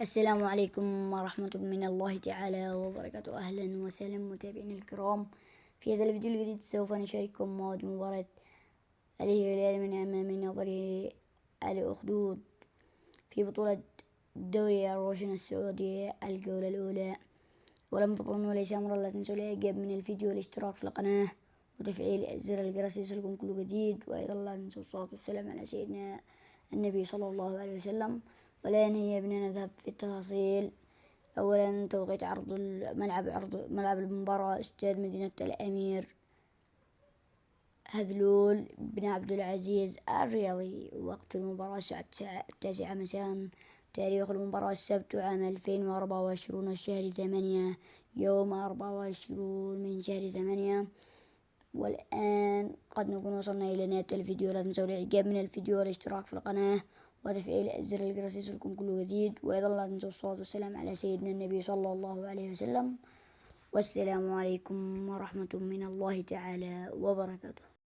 السلام عليكم ورحمة من الله تعالى وبركاته. أهلا وسهلا متابعينا الكرام. في هذا الفيديو الجديد سوف نشارككم موعد مباراة الهلال من أمام نظره الأخدود في بطولة دوري الروشن السعودي الجولة الأولى. ولم تظنوا وليس أمرا، لا تنسوا الإعجاب من الفيديو والاشتراك في القناة وتفعيل زر الجرس ليصلكم كل جديد، وأيضا لا تنسوا الصلاة والسلام على سيدنا النبي صلى الله عليه وسلم. والآن هيا بنا نذهب في التفاصيل. أولا توقيت عرض ملعب المباراة استاد مدينة الأمير هذلول بن عبد العزيز الرياضي. وقت المباراة الساعة 9 مساء. تاريخ المباراة السبت عام 2024 شهر 8، يوم 24 من شهر 8. والآن قد نكون وصلنا إلى نهاية الفيديو. لا تنسوا الإعجاب من الفيديو والاشتراك في القناة وتفعيل زر الجرس ليصلكم كل جديد، وأيضا لا تنسوا الصلاة والسلام على سيدنا النبي صلى الله عليه وسلم. والسلام عليكم ورحمة من الله تعالى وبركاته.